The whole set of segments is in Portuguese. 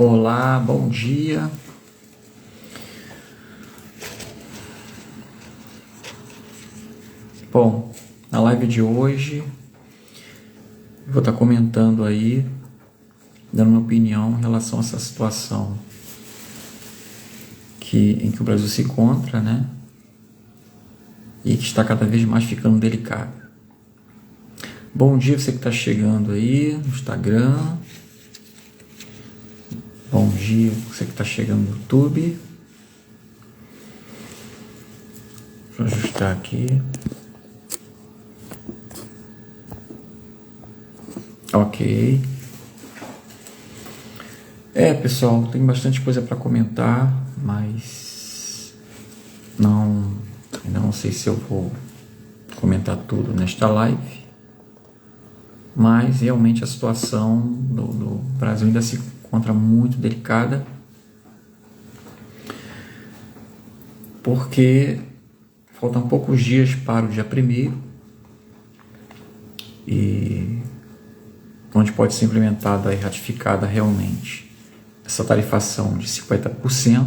Olá, bom dia. Bom, na live de hoje eu vou estar comentando aí, dando minha opinião em relação a essa situação em que o Brasil se encontra, né? E que está cada vez mais ficando delicada. Bom dia você que está chegando aí no Instagram. Bom dia você que está chegando no YouTube. Deixa eu ajustar aqui. Ok. Pessoal, tem bastante coisa para comentar, mas ainda não sei se eu vou comentar tudo nesta live. Mas realmente a situação do Brasil ainda se encontra muito delicada, porque faltam poucos dias para o dia 1º, e onde pode ser implementada e ratificada realmente essa tarifação de 50%,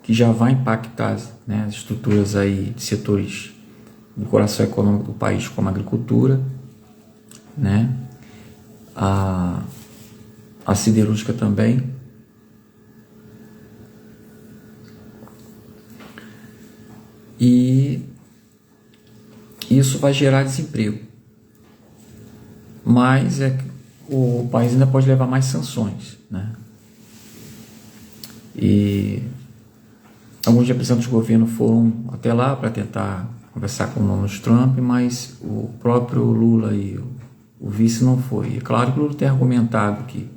que já vai impactar, né, as estruturas aí de setores do coração econômico do país, como a agricultura, né, a siderúrgica também. E isso vai gerar desemprego. Mas o país ainda pode levar mais sanções, né? E alguns representantes do governo foram até lá para tentar conversar com o Donald Trump, mas o próprio Lula e o vice não foi. É claro que o Lula tem argumentado que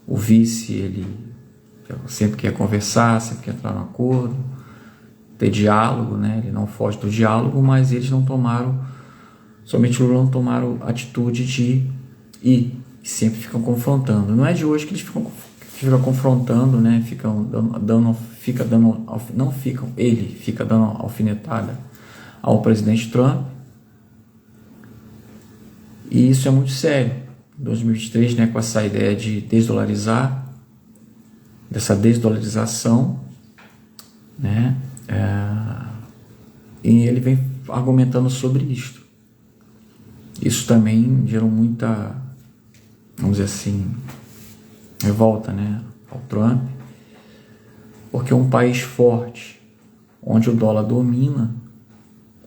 o vice, ele sempre quer conversar, sempre quer entrar no acordo, ter diálogo, né? Ele não foge do diálogo, mas eles não tomaram, somente o Lula não tomaram atitude de ir, e sempre ficam confrontando. Não é de hoje que eles ficam confrontando, né? Ele fica dando alfinetada ao presidente Trump, e isso é muito sério. Em 2023, né, com essa ideia de desdolarizar, dessa desdolarização, né, e ele vem argumentando sobre isso. Isso também gerou muita, vamos dizer assim, revolta, né, ao Trump, porque um país forte, onde o dólar domina,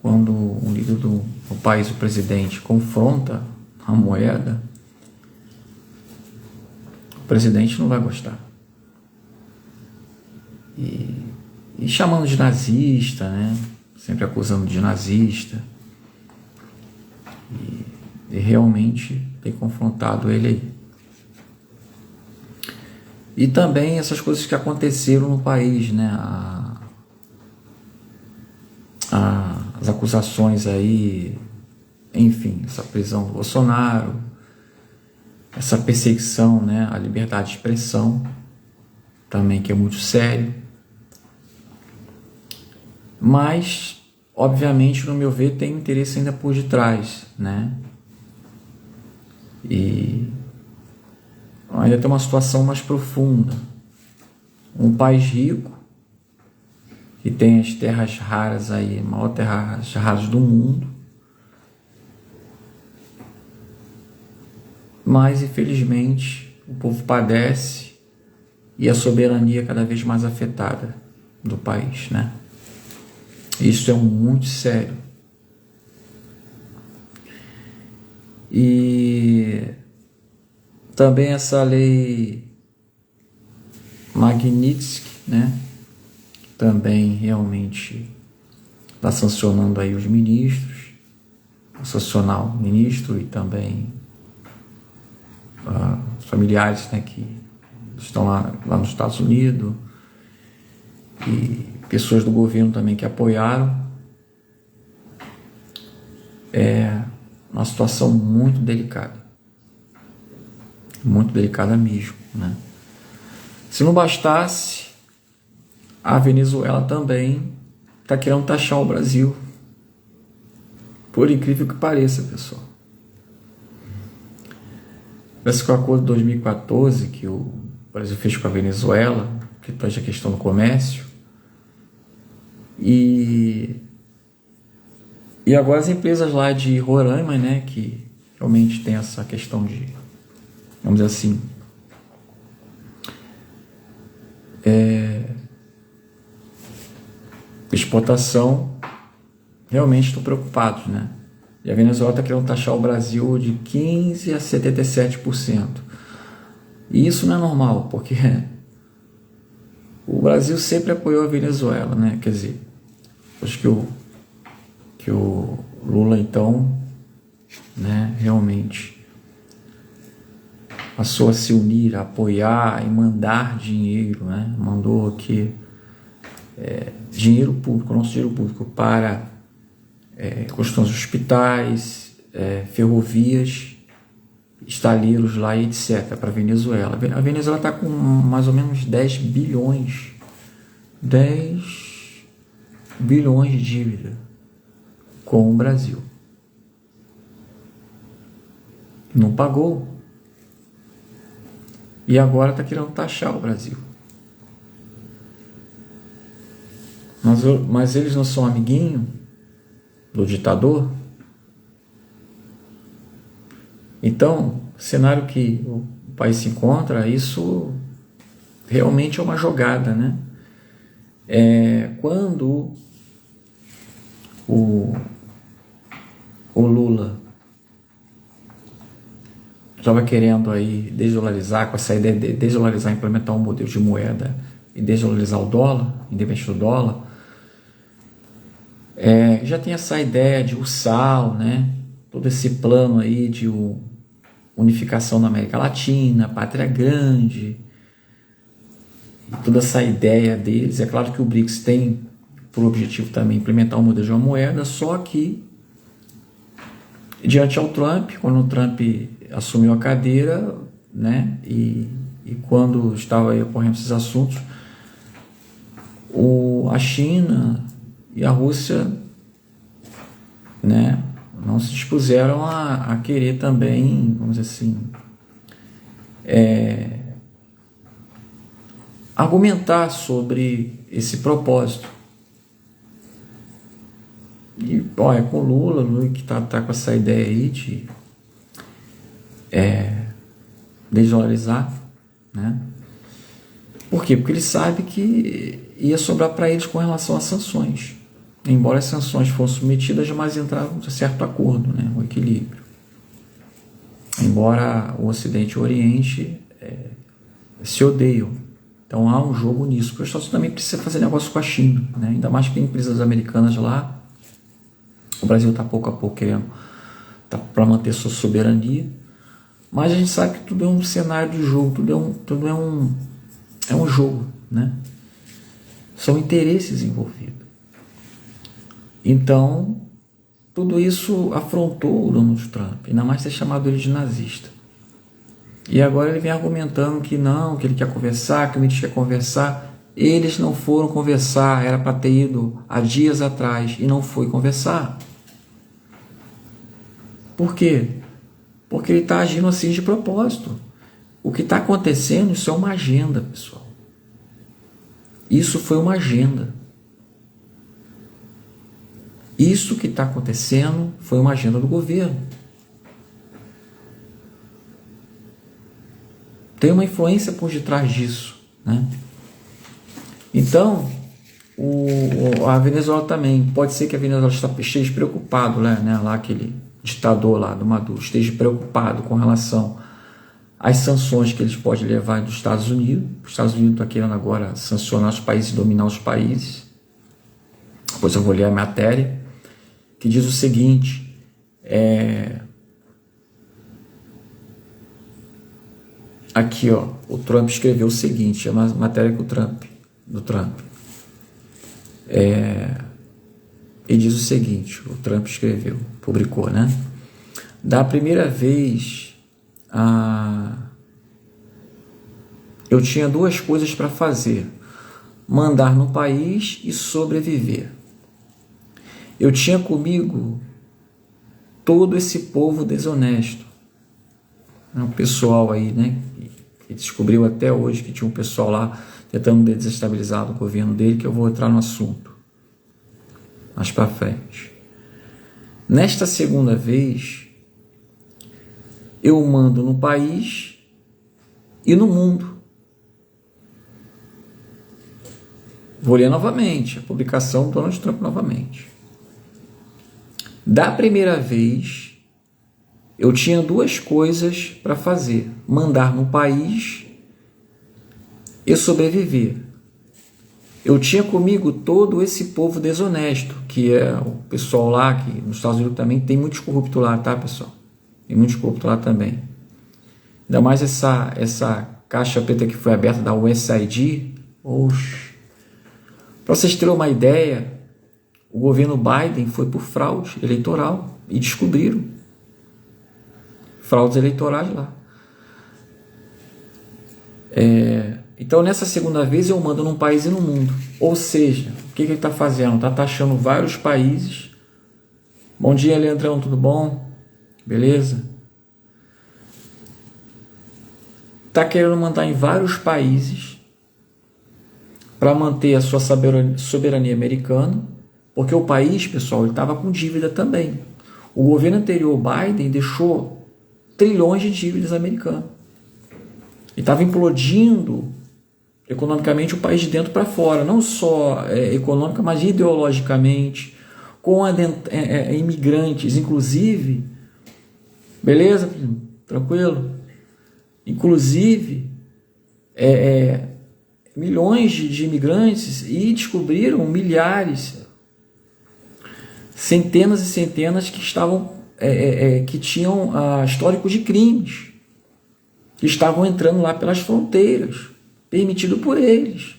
quando um líder do país, o presidente, confronta a moeda, o presidente não vai gostar. E chamando de nazista, né, sempre acusando de nazista, e realmente tem confrontado ele aí. E também essas coisas que aconteceram no país, né? As acusações aí, enfim, essa prisão do Bolsonaro, essa perseguição, né, à liberdade de expressão, também, que é muito sério. Mas, obviamente, no meu ver, tem interesse ainda por detrás, né? E ainda tem uma situação mais profunda. Um país rico, que tem as terras raras aí, a maior terras raras do mundo, mas infelizmente o povo padece e a soberania cada vez mais afetada do país, né? Isso é muito sério. E também essa lei Magnitsky, né, também realmente está sancionando aí os ministros, sancionar o ministro e também os familiares, né, que estão lá nos Estados Unidos, e pessoas do governo também que apoiaram. É uma situação muito delicada mesmo, né? Se não bastasse, a Venezuela também está querendo taxar o Brasil, por incrível que pareça, pessoal. Parece que o acordo de 2014, que o Brasil fez com a Venezuela, que traz a questão do comércio. E agora as empresas lá de Roraima, né, que realmente tem essa questão de, vamos dizer assim, exportação, realmente estão preocupados, né? E a Venezuela está querendo taxar o Brasil de 15% a 77%. E isso não é normal, porque o Brasil sempre apoiou a Venezuela, né? Quer dizer, acho que o Lula, então, né, realmente passou a se unir, a apoiar e mandar dinheiro, né? Mandou aqui dinheiro público, nosso dinheiro público, para construção de hospitais, ferrovias, estaleiros lá e etc., para a Venezuela. A Venezuela está com mais ou menos 10 bilhões de dívida com o Brasil. Não pagou. E agora está querendo taxar o Brasil. Mas eles não são amiguinho do ditador? Então, o cenário que o país se encontra, isso realmente é uma jogada, né? Quando o Lula estava querendo aí desdolarizar, com essa ideia de desdolarizar, implementar um modelo de moeda e desdolarizar o dólar, independente do dólar, já tem essa ideia de USAL, né? Todo esse plano aí de unificação na América Latina, pátria grande, e toda essa ideia deles. É claro que o BRICS tem por objetivo também implementar um modelo de uma moeda, só que diante ao Trump, quando o Trump assumiu a cadeira, né, e quando estava aí ocorrendo esses assuntos, a China e a Rússia, né, não se dispuseram a querer também, vamos dizer assim, argumentar sobre esse propósito. E olha, com o Lula que tá com essa ideia aí de desdolarizar, né? Por quê? Porque ele sabe que ia sobrar para eles com relação às sanções. Embora as sanções fossem submetidas, mas entrava um certo acordo, né? Um equilíbrio. Embora o Ocidente e o Oriente se odeiam. Então há um jogo nisso. Porque os Estados Unidos também precisa fazer negócio com a China, né? Ainda mais que tem empresas americanas lá. O Brasil está pouco a pouco querendo para manter sua soberania. Mas a gente sabe que tudo é um cenário de jogo, tudo é um jogo, né? São interesses envolvidos. Então, tudo isso afrontou o Donald Trump, ainda mais ter chamado ele de nazista. E agora ele vem argumentando que não, que ele quer conversar, que o Mitch quer conversar. Eles não foram conversar, era para ter ido há dias atrás e não foi conversar. Por quê? Porque ele está agindo assim de propósito. O que está acontecendo, isso é uma agenda, pessoal. Isso foi uma agenda. Isso que está acontecendo foi uma agenda do governo. Tem uma influência por detrás disso, né? Então, a Venezuela também, pode ser que a Venezuela esteja preocupado, né? Lá aquele ditador lá do Maduro esteja preocupado com relação às sanções que eles podem levar dos Estados Unidos. Os Estados Unidos estão querendo agora sancionar os países, dominar os países. Depois eu vou ler a matéria, que diz o seguinte, aqui, ó, o Trump escreveu o seguinte, é uma matéria do Trump. E diz o seguinte, o Trump escreveu, publicou, né? Da primeira vez, eu tinha duas coisas para fazer: mandar no país e sobreviver. Eu tinha comigo todo esse povo desonesto, o pessoal aí, né, Ele descobriu até hoje que tinha um pessoal lá tentando desestabilizar o governo dele, que eu vou entrar no assunto mais para frente. Nesta segunda vez, eu mando no país e no mundo. Vou ler novamente a publicação do Donald Trump novamente. Da primeira vez, eu tinha duas coisas para fazer: mandar no país e sobreviver. Eu tinha comigo todo esse povo desonesto, que é o pessoal lá, que nos Estados Unidos também tem muitos corruptos lá, tá, pessoal? Tem muitos corruptos lá também. Ainda mais essa caixa preta que foi aberta da USAID. Oxe. Para vocês terem uma ideia, o governo Biden foi por fraude eleitoral e descobriram fraudes eleitorais lá. Então, nessa segunda vez, eu mando num país e no mundo. Ou seja, o que ele está fazendo? Está taxando vários países. Bom dia, Leandrão, tudo bom? Beleza? Está querendo mandar em vários países para manter a sua soberania americana, porque o país, pessoal, ele estava com dívida também. O governo anterior, Biden, deixou trilhões de dívidas americanas. E estava implodindo economicamente o país de dentro para fora, não só econômica, mas ideologicamente, com imigrantes, inclusive, beleza? Tranquilo? Inclusive, milhões de imigrantes, e descobriram milhares, centenas e centenas que estavam, que tinham histórico de crimes, que estavam entrando lá pelas fronteiras, permitido por eles.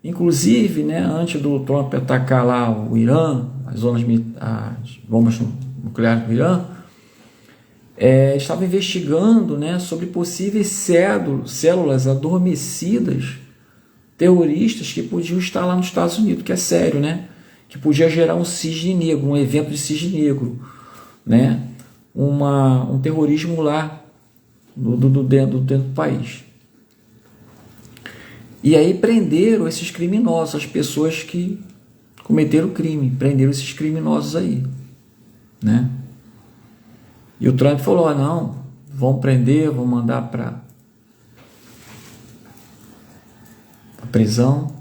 Inclusive, né, antes do Trump atacar lá o Irã, as bombas nucleares do Irã, estava investigando, né, sobre possíveis células adormecidas terroristas que podiam estar lá nos Estados Unidos, que é sério, né, que podia gerar um cisne negro, um evento de cisne negro, né, um terrorismo lá dentro do país. E aí prenderam esses criminosos, as pessoas que cometeram o crime, prenderam esses criminosos aí, né? E o Trump falou: não, vão prender, vão mandar para a prisão.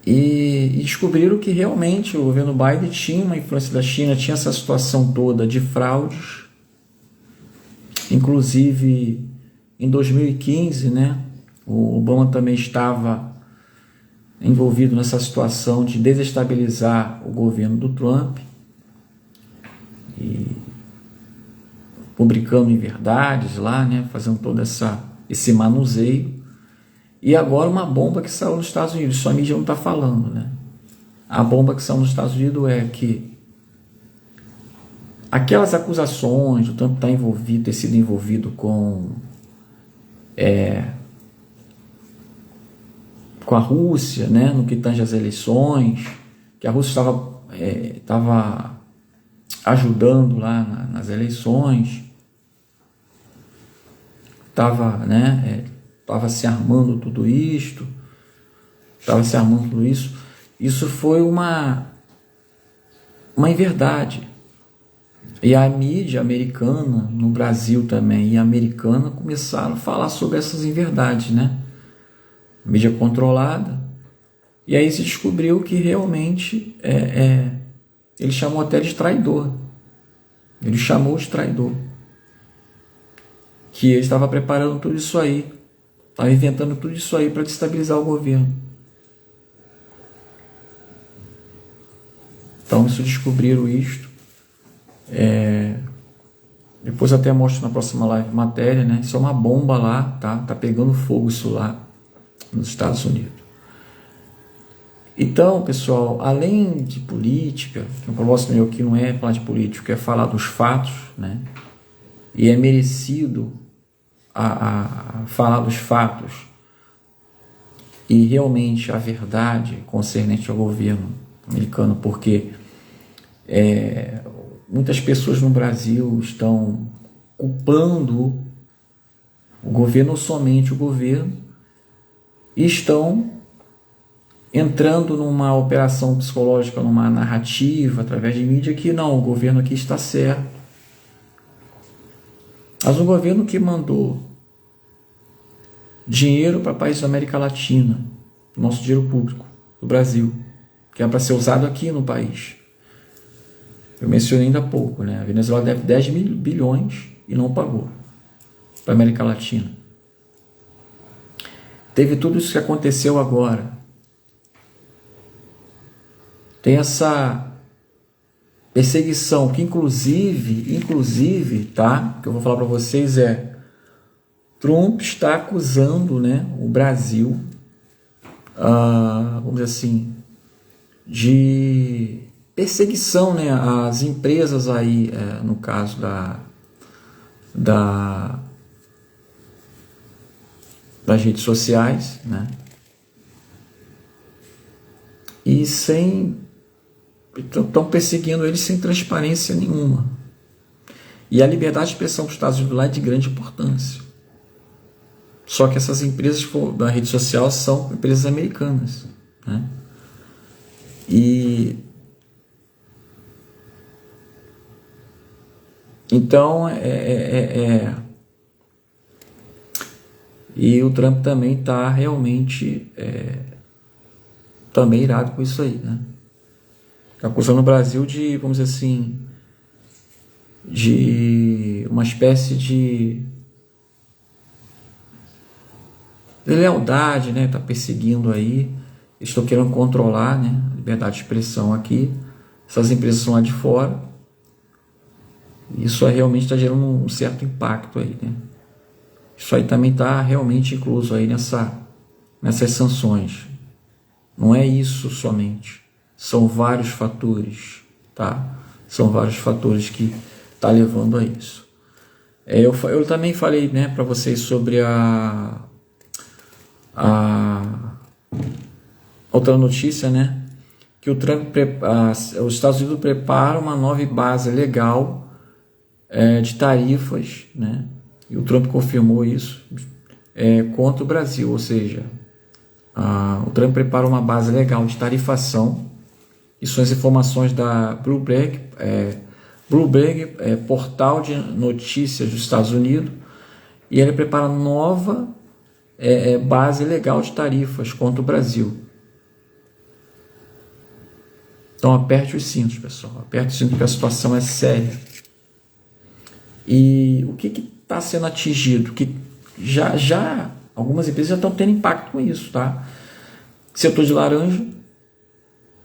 E descobriram que realmente o governo Biden tinha uma influência da China, tinha essa situação toda de fraudes. Inclusive, em 2015, né, o Obama também estava envolvido nessa situação de desestabilizar o governo do Trump, e publicando inverdades lá, né, fazendo todo esse manuseio. E agora uma bomba que saiu nos Estados Unidos, só a mídia não está falando, né? A bomba que saiu nos Estados Unidos é que aquelas acusações, o Trump ter sido envolvido com a Rússia, né, no que tange às eleições, que a Rússia estava ajudando lá nas eleições, estava se armando tudo isso. Isso foi uma inverdade. E a mídia americana, no Brasil também, e a americana, começaram a falar sobre essas inverdades, né? Mídia controlada. E aí se descobriu que realmente ele chamou até de traidor. Ele chamou de traidor. Que ele estava preparando tudo isso aí. Estava inventando tudo isso aí para destabilizar o governo. Então, isso descobriram isto. Depois até mostro na próxima live matéria, né? Isso é uma bomba lá, tá? Tá pegando fogo isso lá nos Estados Unidos. Então, pessoal, além de política, que o propósito meu aqui não é falar de política, é falar dos fatos, né? E é merecido a falar dos fatos e realmente a verdade concernente ao governo americano, porque muitas pessoas no Brasil estão culpando o governo ou somente o governo, e estão entrando numa operação psicológica, numa narrativa através de mídia que não, o governo aqui está certo. Mas o governo que mandou dinheiro para países da América Latina, nosso dinheiro público, do Brasil, que é para ser usado aqui no país. Eu mencionei ainda há pouco, né? A Venezuela deve 10 bilhões e não pagou para a América Latina. Teve tudo isso que aconteceu agora. Tem essa perseguição que inclusive, tá? Que eu vou falar para vocês Trump está acusando, né, o Brasil, vamos dizer assim, de perseguição, né, às empresas aí, no caso das redes sociais, né, e estão perseguindo eles sem transparência nenhuma. E a liberdade de expressão dos Estados Unidos lá é de grande importância. Só que essas empresas da rede social são empresas americanas, né? E então e o Trump também está realmente também irado com isso aí, né? Está acusando o Brasil de, vamos dizer assim, de uma espécie de lealdade, né? Está perseguindo aí, estão querendo controlar, né, a liberdade de expressão aqui. Essas empresas são lá de fora. Isso aí realmente está gerando um certo impacto aí, né? Isso aí também está realmente incluso aí nessas sanções. Não é isso somente. São vários fatores, tá? São vários fatores que tá levando a isso. Eu também falei, né, para vocês sobre outra notícia, né, que os Estados Unidos preparam uma nova base legal de tarifas, né, e o Trump confirmou isso contra o Brasil, ou seja, o Trump prepara uma base legal de tarifação. Isso são as informações da Bloomberg, portal de notícias dos Estados Unidos, e ele prepara nova base legal de tarifas contra o Brasil. Então aperte os cintos, pessoal, aperte os cintos, porque a situação é séria. E o que está sendo atingido? Que já algumas empresas já estão tendo impacto com isso, tá? Setor de laranja,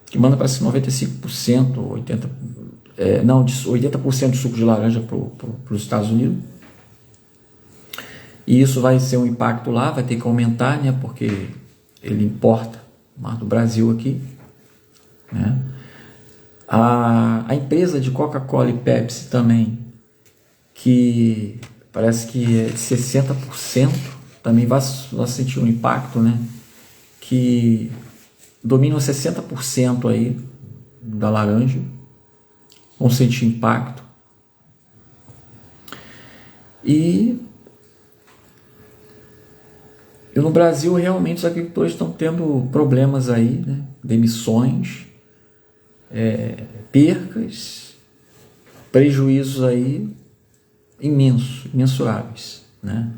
que manda para 95%, 80% de suco de laranja para os Estados Unidos. E isso vai ser um impacto lá, vai ter que aumentar, né, porque ele importa mais do Brasil aqui, né? A empresa de Coca-Cola e Pepsi também, que parece que é de 60%, também vai sentir um impacto, né? Que dominam 60% aí da laranja, vão sentir impacto. E no Brasil, realmente, os agricultores estão tendo problemas aí, né? Demissões, percas, prejuízos aí imensuráveis, né?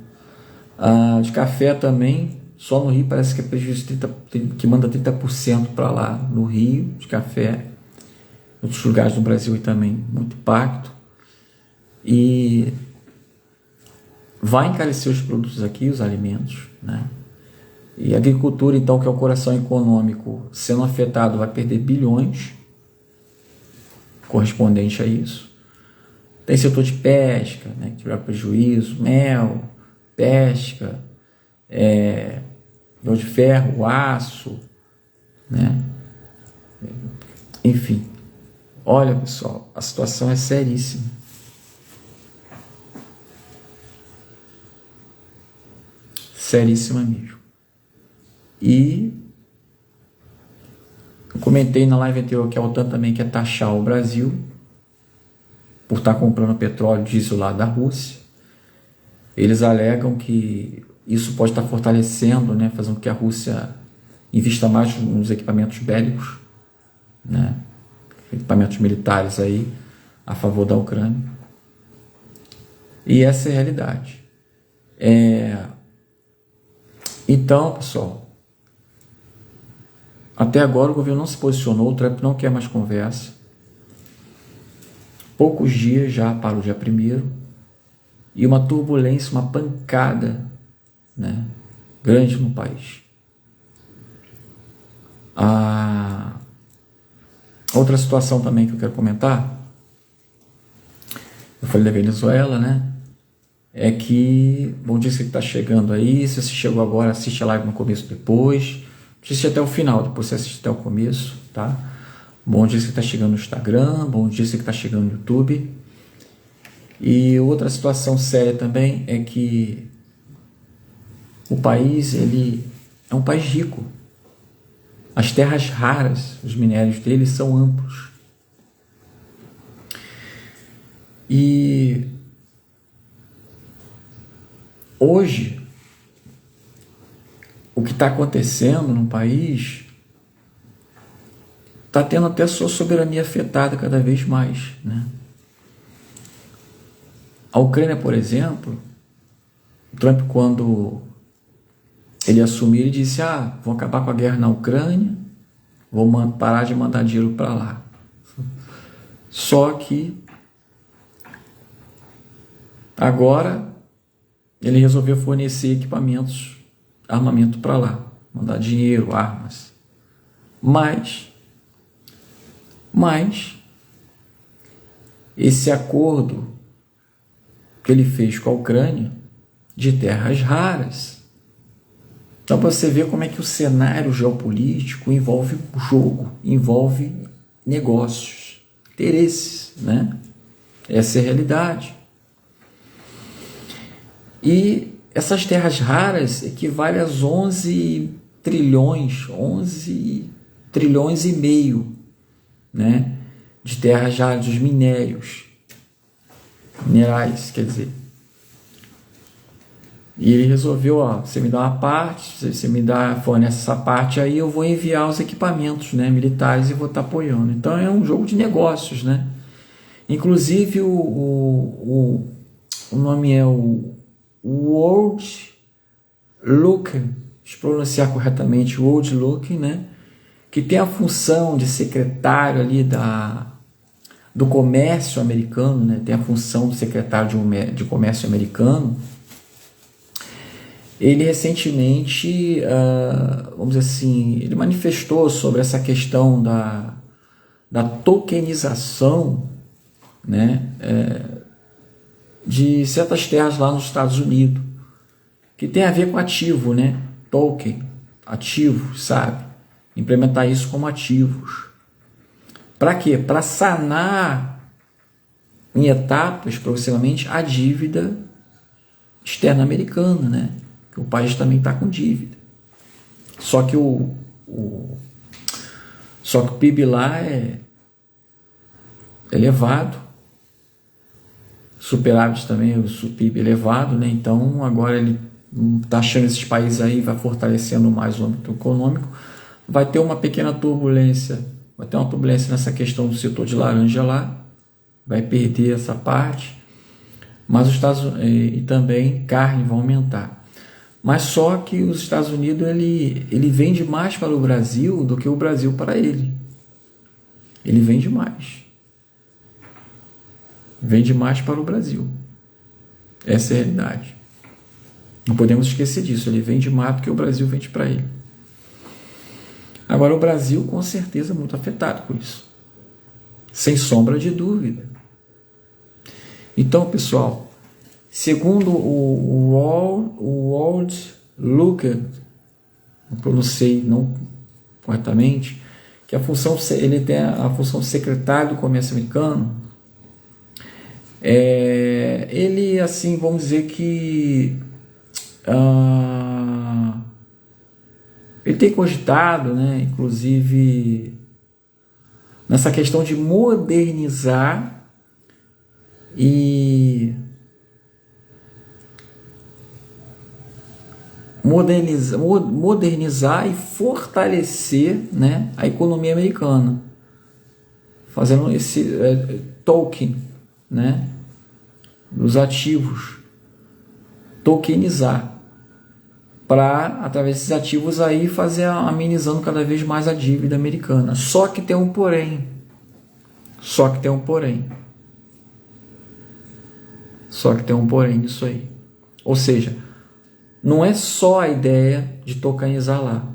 De café também, só no Rio parece que é prejuízo que manda 30% para lá no Rio, de café. Em outros lugares do Brasil também, muito impacto. E vai encarecer os produtos aqui, os alimentos, né? E a agricultura, então, que é o coração econômico, sendo afetado, vai perder bilhões correspondente a isso. Tem setor de pesca, né, que tiver prejuízo, mel, pesca, minério de ferro, aço, né? Enfim, olha, pessoal, a situação é seríssima. Seríssima mesmo. E eu comentei na live anterior que a OTAN também quer taxar o Brasil por estar comprando petróleo e diesel lá da Rússia, Eles alegam que isso pode estar fortalecendo, né, fazendo com que a Rússia invista mais nos equipamentos bélicos, né, equipamentos militares aí a favor da Ucrânia. E essa é a realidade. Então, pessoal, até agora o governo não se posicionou, o Trump não quer mais conversa. Poucos dias já para o dia 1º, e uma turbulência, uma pancada, né, grande no país. A outra situação também que eu quero comentar, eu falei da Venezuela, né? É que, bom dia, você que está chegando aí, se você chegou agora, assiste a live no começo depois, assiste até o final, depois você assiste até o começo, tá? Bom dia, você que está chegando no Instagram, bom dia, você que está chegando no YouTube. E outra situação séria também é que o país, ele é um país rico. As terras raras, os minérios dele são amplos. E hoje, o que está acontecendo no país está tendo até a sua soberania afetada cada vez mais, né? A Ucrânia, por exemplo, o Trump, quando ele assumiu, ele disse: vão acabar com a guerra na Ucrânia, vou parar de mandar dinheiro para lá. Só que agora ele resolveu fornecer equipamentos, armamento para lá, mandar dinheiro, armas. Mas esse acordo que ele fez com a Ucrânia de terras raras, então você vê como é que o cenário geopolítico envolve jogo, envolve negócios, interesses, né? Essa é a realidade. E essas terras raras equivalem a 11 trilhões e meio, né, de terras raras, dos minerais, quer dizer. E ele resolveu: você me dá uma parte, você fornece essa parte, aí eu vou enviar os equipamentos, né, militares, e vou estar apoiando. Então é um jogo de negócios, né? Inclusive o nome é o World Looking, se pronunciar corretamente, World Looking, né, que tem a função de secretário ali do comércio americano, né, tem a função do secretário de comércio americano. Ele recentemente, vamos dizer assim, ele manifestou sobre essa questão da tokenização, né, de certas terras lá nos Estados Unidos, que tem a ver com ativo, né? Token, ativo, sabe? Implementar isso como ativos. Para quê? Para sanar em etapas, progressivamente, a dívida externa americana, né? Que o país também está com dívida. Só que o PIB lá é elevado, superávit também, o PIB elevado, né? Então agora ele está achando esses países aí, vai fortalecendo mais o âmbito econômico, vai ter uma pequena turbulência, nessa questão do setor de laranja lá, vai perder essa parte, mas e também carne vão aumentar. Mas só que os Estados Unidos ele vende mais para o Brasil do que o Brasil para ele. Ele vende mais. Vende mais para o Brasil. Essa é a realidade. Não podemos esquecer disso. Ele vende mais do que o Brasil vende para ele. Agora, o Brasil, com certeza, é muito afetado com isso. Sem sombra de dúvida. Então, pessoal, segundo o World Looking, não pronunciei não corretamente, que ele tem a função de secretário do comércio americano. Ele, assim, vamos dizer que ele tem cogitado, né, inclusive, nessa questão de modernizar e modernizar e fortalecer, né, a economia americana, fazendo esse token, né, dos ativos, tokenizar, para, através desses ativos, aí fazer amenizando cada vez mais a dívida americana. Só que tem um porém. Só que tem um porém nisso aí. Ou seja, não é só a ideia de tokenizar lá.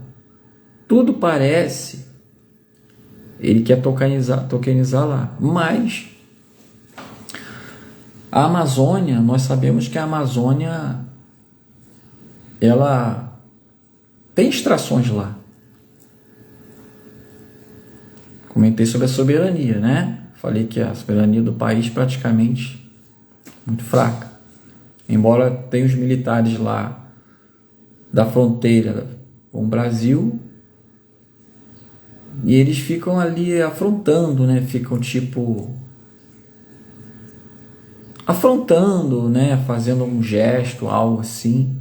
Tudo parece, ele quer tokenizar lá, mas a Amazônia, nós sabemos que a Amazônia, ela tem extrações lá. Comentei sobre a soberania, né? Falei que a soberania do país praticamente muito fraca. Embora tenha os militares lá da fronteira com o Brasil, e eles ficam ali afrontando, né? Ficam tipo afrontando, né? Fazendo um gesto, algo assim.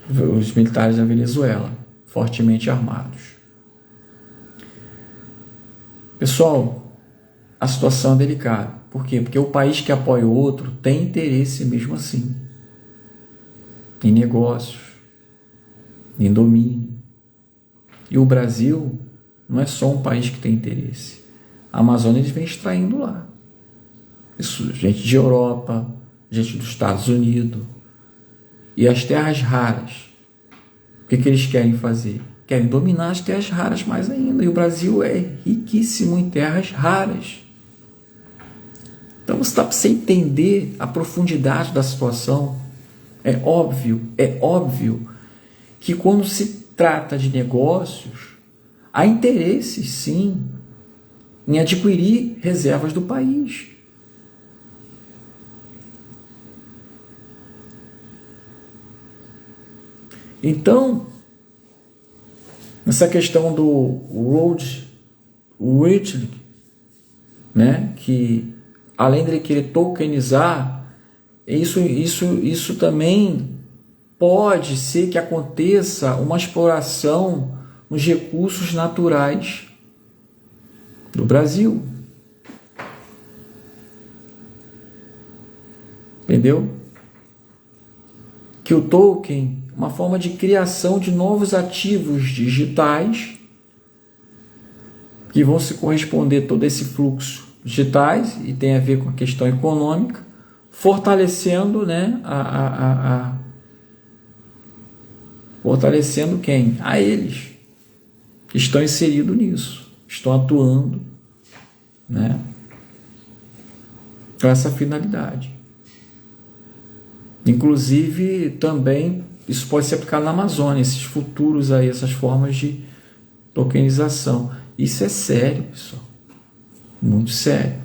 Os militares da Venezuela, fortemente armados. Pessoal, a situação é delicada. Por quê? Porque o país que apoia o outro tem interesse mesmo assim. Em negócios, em domínio. E o Brasil não é só um país que tem interesse. A Amazônia eles vêm extraindo lá. Isso, gente de Europa, gente dos Estados Unidos. E as terras raras, o que eles querem fazer? Querem dominar as terras raras mais ainda. E o Brasil é riquíssimo em terras raras. Então você dá para você entender a profundidade da situação. É óbvio que quando se trata de negócios, há interesse sim em adquirir reservas do país. Então, essa questão do Rhodes Ridley, né, que além de ele querer tokenizar, isso também pode ser que aconteça uma exploração nos recursos naturais do Brasil. Entendeu? Que o token, uma forma de criação de novos ativos digitais que vão se corresponder todo esse fluxo digitais e tem a ver com a questão econômica, fortalecendo, né, fortalecendo quem? A eles que estão inseridos nisso, estão atuando, né, com essa finalidade. Inclusive também isso pode ser aplicado na Amazônia, esses futuros aí, essas formas de tokenização. Isso é sério, pessoal. Muito sério.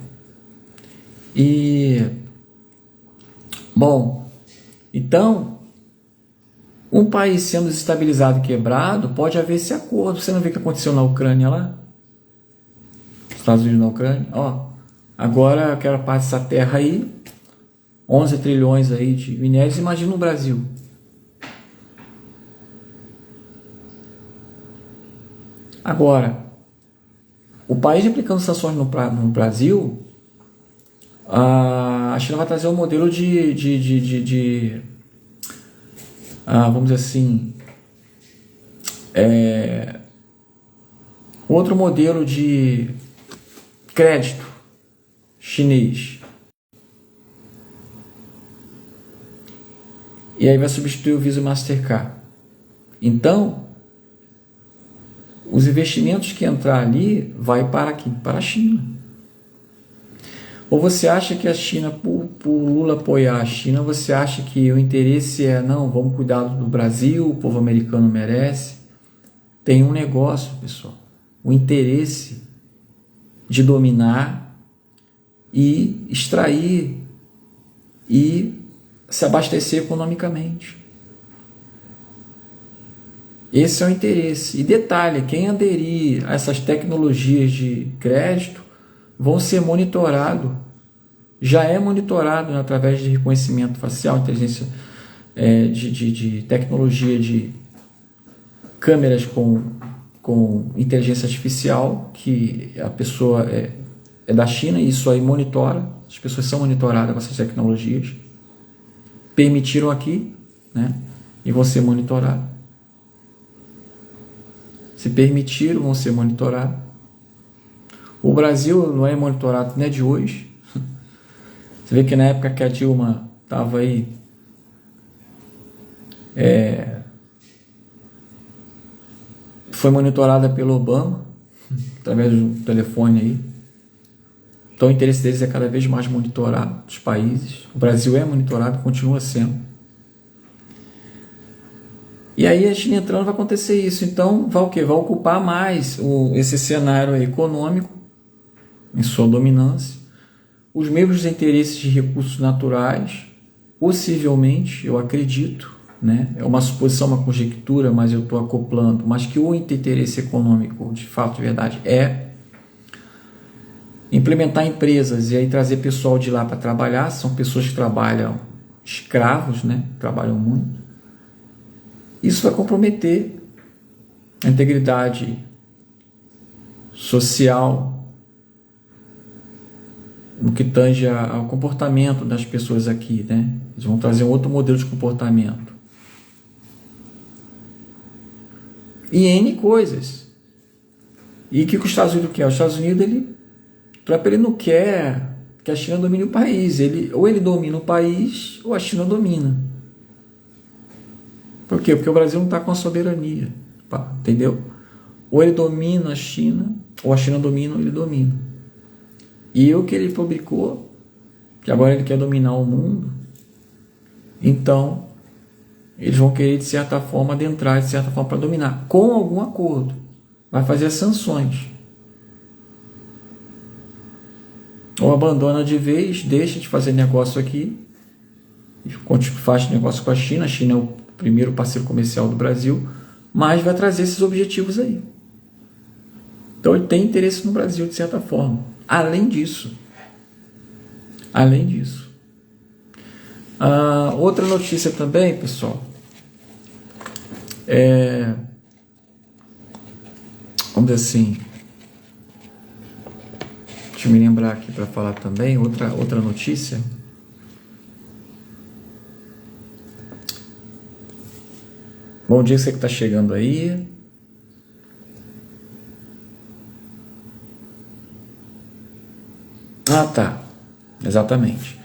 E, bom, então, um país sendo desestabilizado e quebrado, pode haver esse acordo. Você não vê o que aconteceu na Ucrânia lá? Estados Unidos na Ucrânia? Ó, agora eu quero parte dessa terra aí, 11 trilhões aí de minérios, imagina no Brasil. Agora, o país aplicando sanções no Brasil, a China vai trazer um modelo vamos dizer assim, outro modelo de crédito chinês. E aí vai substituir o Visa Mastercard. Então, os investimentos que entrar ali vai para aqui, para a China. Ou você acha que a China, por Lula apoiar a China, você acha que o interesse é, não, vamos cuidar do Brasil, o povo americano merece? Tem um negócio, pessoal, o interesse de dominar e extrair e se abastecer economicamente. Esse é o interesse. E detalhe, quem aderir a essas tecnologias de crédito vão ser monitorados. Já é monitorado, né, através de reconhecimento facial, inteligência de tecnologia de câmeras com inteligência artificial, que a pessoa é da China, e isso aí monitora, as pessoas são monitoradas com essas tecnologias, permitiram aqui, né, e vão ser monitoradas. Se permitiram, vão ser monitorados. O Brasil não é monitorado, não é de hoje. Você vê que na época que a Dilma estava aí, foi monitorada pelo Obama, através do telefone aí. Então o interesse deles é cada vez mais monitorar os países. O Brasil é monitorado, continua sendo. E aí a China entrando vai acontecer isso. Então vai o quê? Vai ocupar mais esse cenário econômico em sua dominância. Os mesmos interesses de recursos naturais, possivelmente, eu acredito, né? É uma suposição, uma conjectura, mas eu estou acoplando, mas que o interesse econômico, de fato, de verdade, é implementar empresas e aí trazer pessoal de lá para trabalhar. São pessoas que trabalham escravos, né? Trabalham muito. Isso vai comprometer a integridade social no que tange ao comportamento das pessoas aqui, né? Eles vão trazer um outro modelo de comportamento. E N coisas. E o que os Estados Unidos quer? Os Estados Unidos, ele não quer que a China domine o país. Ou ele domina o país, ou a China domina. Por quê? Porque o Brasil não está com a soberania. Entendeu? Ou ele domina a China, ou a China domina, ou ele domina. E o que ele publicou, que agora ele quer dominar o mundo, então eles vão querer, de certa forma, adentrar, de certa forma, para dominar, com algum acordo. Vai fazer sanções. Ou abandona de vez, deixa de fazer negócio aqui, e faz negócio com a China é o primeiro parceiro comercial do Brasil, mas vai trazer esses objetivos aí. Então ele tem interesse no Brasil, de certa forma. Além disso, outra notícia também, pessoal, vamos dizer assim, deixa eu me lembrar aqui para falar também, outra notícia. Bom dia, você que está chegando aí. Ah, tá. Exatamente.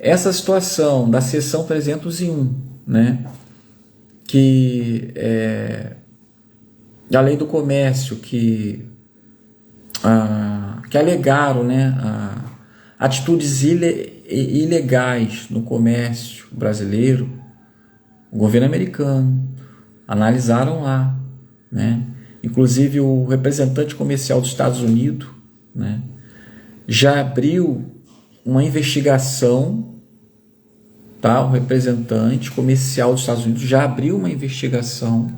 Essa situação da seção 301, né? Que a lei do comércio, que alegaram, né? Atitudes ilegais no comércio brasileiro, o governo americano analisaram lá, né? Inclusive o representante comercial dos Estados Unidos, né, já abriu uma investigação, tá? O representante comercial dos Estados Unidos já abriu uma investigação,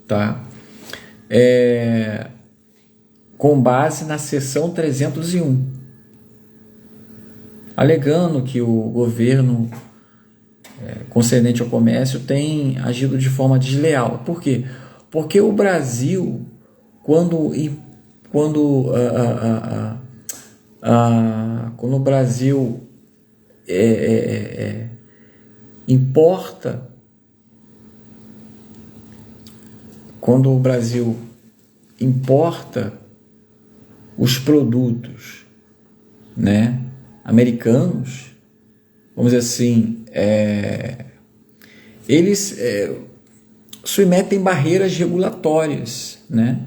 tá? Com base na seção 301, alegando que o governo concernente ao comércio tem agido de forma desleal. Por quê? Porque o Brasil, quando o Brasil importa, quando o Brasil importa os produtos, né, americanos, vamos dizer assim, eles submetem barreiras regulatórias, né?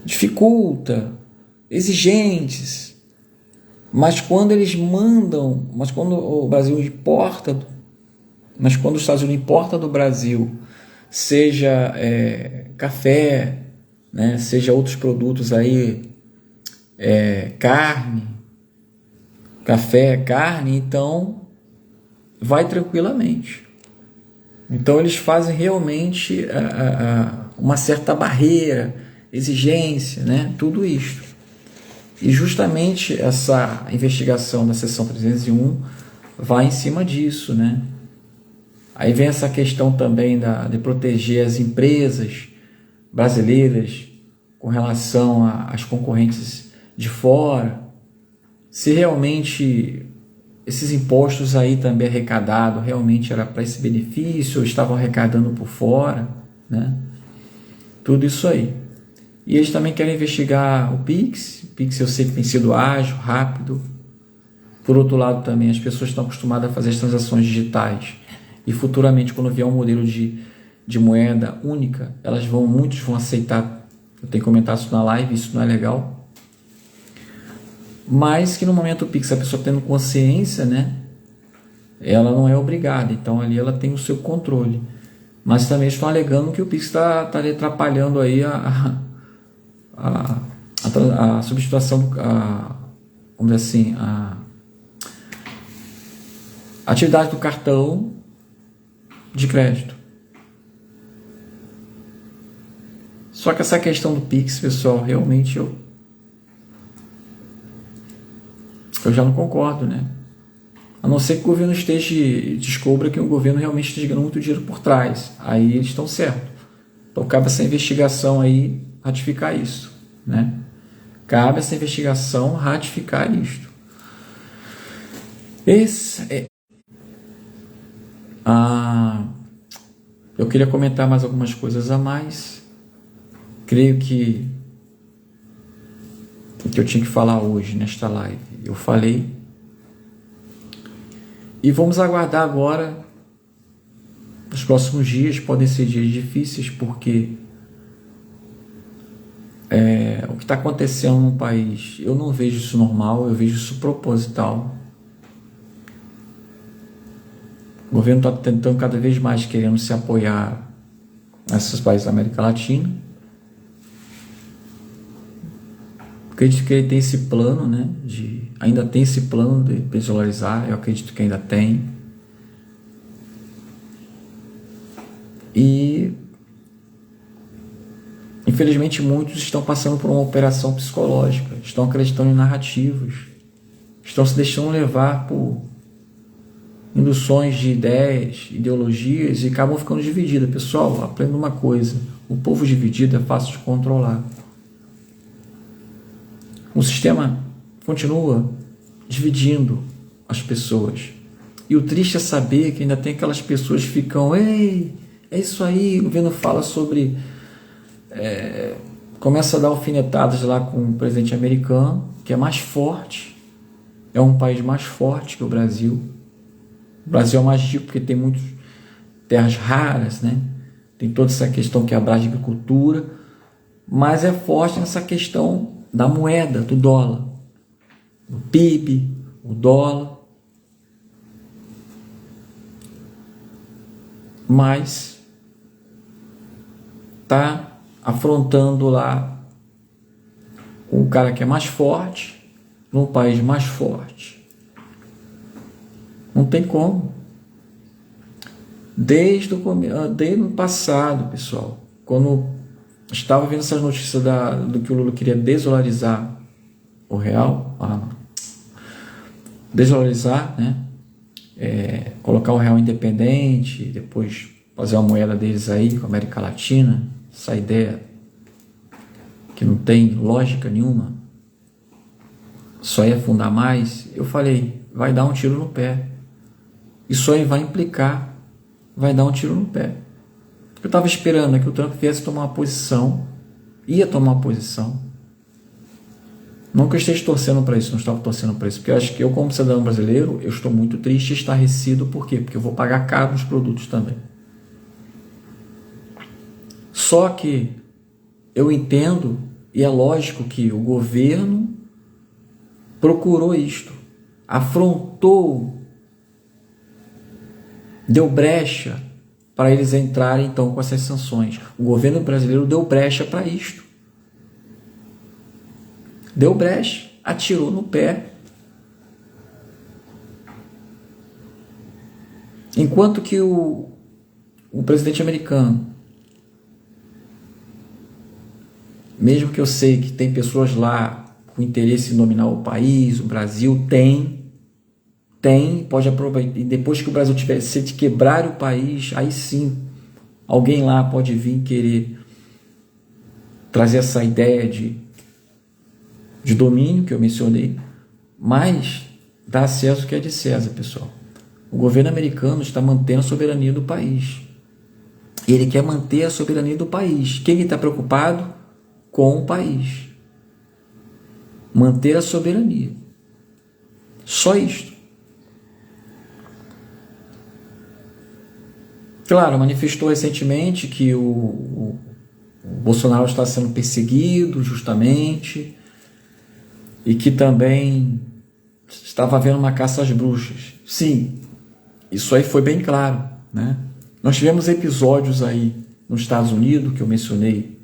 Dificulta, exigentes, mas quando eles mandam, mas quando o Brasil importa, mas quando os Estados Unidos importa do Brasil, seja café, né? Seja outros produtos aí, carne, então vai tranquilamente. Então eles fazem realmente uma certa barreira, exigência, né? Tudo isso. E justamente essa investigação da seção 301 vai em cima disso, né? Aí vem essa questão também de proteger as empresas brasileiras com relação às concorrentes de fora. Se realmente esses impostos aí também arrecadados realmente era para esse benefício ou estavam arrecadando por fora, né? Tudo isso aí. E eles também querem investigar o Pix. O Pix eu sei que tem sido ágil, rápido. Por outro lado também, as pessoas estão acostumadas a fazer as transações digitais. E futuramente, quando vier um modelo de moeda única, muitos vão aceitar. Eu tenho comentado isso na live, isso não é legal. Mas que no momento do Pix, a pessoa tendo consciência, né? Ela não é obrigada. Então ali ela tem o seu controle. Mas também estão alegando que o Pix está atrapalhando aí a substituição, vamos dizer assim, a atividade do cartão de crédito. Só que essa questão do Pix, pessoal, realmente eu já não concordo, né? A não ser que o governo descubra que o governo realmente esteja ganhando muito dinheiro por trás. Aí eles estão certos. Então cabe essa investigação aí ratificar isso, né? Cabe essa investigação ratificar isto. Eu queria comentar mais algumas coisas a mais. Creio que o que eu tinha que falar hoje nesta live, eu falei. E vamos aguardar agora. Os próximos dias podem ser dias difíceis, porque o que está acontecendo no país, eu não vejo isso normal, eu vejo isso proposital. O governo está tentando cada vez mais querendo se apoiar nesses países da América Latina. Acredito que ele tem esse plano, né? Ainda tem esse plano de desdolarizar, eu acredito que ainda tem. E infelizmente muitos estão passando por uma operação psicológica, estão acreditando em narrativas, estão se deixando levar por induções de ideias, ideologias e acabam ficando divididas. Pessoal, aprenda uma coisa: o povo dividido é fácil de controlar. O sistema continua dividindo as pessoas. E o triste é saber que ainda tem aquelas pessoas que ficam: ei, é isso aí, o governo fala sobre... começa a dar alfinetadas lá com o presidente americano, que é mais forte, é um país mais forte que o Brasil. O Brasil é mais rico porque tem muitas terras raras, né? Tem toda essa questão que abrange a agricultura, mas é forte nessa questão da moeda, do dólar, do PIB, o dólar. Mas está afrontando lá o cara que é mais forte, num país mais forte. Não tem como. Desde o passado, pessoal, quando estava vendo essas notícias do que o Lula queria desdolarizar o real, desdolarizar, né? Colocar o real independente, depois fazer uma moeda deles aí com a América Latina, essa ideia que não tem lógica nenhuma, só ia afundar mais. Eu falei, vai dar um tiro no pé. Isso aí vai implicar, vai dar um tiro no pé. Eu estava esperando que o Trump viesse tomar uma posição, ia tomar uma posição. Não que eu esteja torcendo para isso, não estava torcendo para isso, porque eu acho que eu, como cidadão brasileiro, eu estou muito triste e estarrecido. Por quê? Porque eu vou pagar caro nos produtos também. Só que eu entendo, e é lógico que o governo procurou isto, afrontou, deu brecha para eles entrarem então com essas sanções. O governo brasileiro deu brecha para isto. Deu brecha, atirou no pé. Enquanto que o presidente americano, mesmo que eu sei que tem pessoas lá com interesse em dominar o país, o Brasil tem, pode aproveitar, e depois que o Brasil tiver, se quebrar o país, aí sim, alguém lá pode vir querer trazer essa ideia de domínio que eu mencionei, mas dá acesso ao que é de César, pessoal. O governo americano está mantendo a soberania do país. Ele quer manter a soberania do país. Quem está preocupado? Com o país. Manter a soberania. Só isto. Claro, manifestou recentemente que o Bolsonaro está sendo perseguido justamente e que também estava havendo uma caça às bruxas. Sim, isso aí foi bem claro, né? Nós tivemos episódios aí nos Estados Unidos, que eu mencionei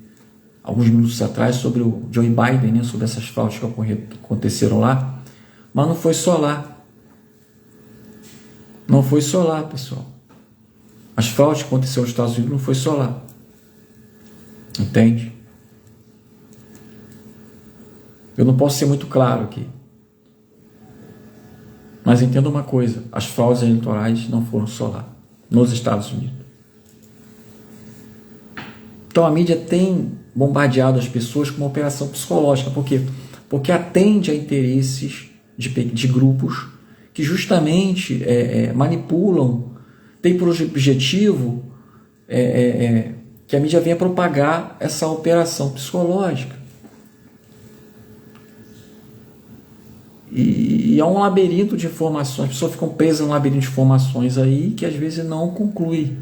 alguns minutos atrás, sobre o Joe Biden, né? Sobre essas fraudes que aconteceram lá, mas não foi só lá. Não foi só lá, pessoal. As fraudes que aconteceram nos Estados Unidos não foi só lá. Entende? Eu não posso ser muito claro aqui. Mas entenda uma coisa, as fraudes eleitorais não foram só lá, nos Estados Unidos. Então a mídia tem bombardeado as pessoas com uma operação psicológica. Por quê? Porque atende a interesses de grupos que justamente manipulam, tem por objetivo que a mídia venha propagar essa operação psicológica. E há um labirinto de informações, as pessoas ficam presas num labirinto de informações aí que às vezes não conclui.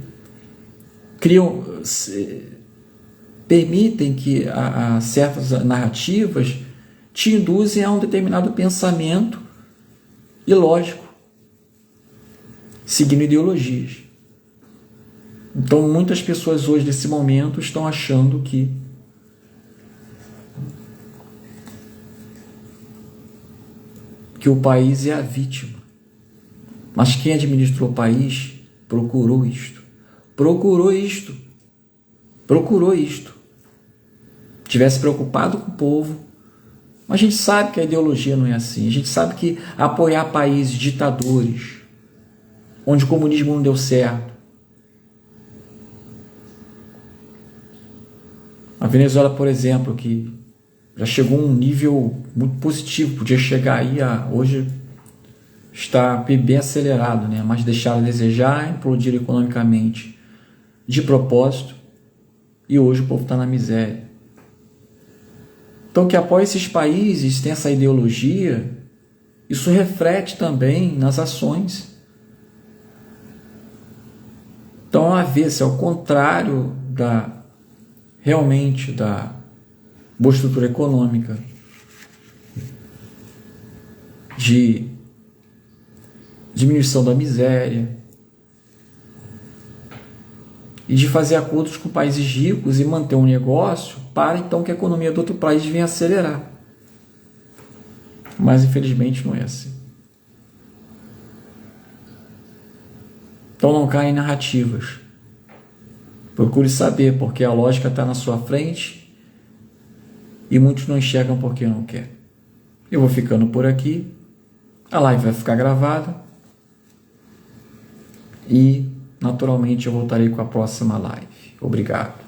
Permitem que certas narrativas te induzem a um determinado pensamento ilógico, seguindo ideologias. Então muitas pessoas hoje, nesse momento, estão achando que o país é a vítima. Mas quem administrou o país procurou isto. Tivesse preocupado com o povo. Mas a gente sabe que a ideologia não é assim. A gente sabe que apoiar países ditadores, onde o comunismo não deu certo. A Venezuela, por exemplo, que já chegou a um nível muito positivo, podia chegar aí hoje está bem acelerado, né? Mas deixaram a desejar, implodiram economicamente de propósito, e hoje o povo está na miséria. Então, que apoia esses países, tem essa ideologia, isso reflete também nas ações. Então, se ao contrário realmente da boa estrutura econômica, de diminuição da miséria e de fazer acordos com países ricos e manter um negócio para então que a economia do outro país venha acelerar. Mas infelizmente não é assim. Então não caia em narrativas. Procure saber, porque a lógica está na sua frente e muitos não enxergam porque não querem. Eu vou ficando por aqui. A live vai ficar gravada. E, naturalmente, eu voltarei com a próxima live. Obrigado.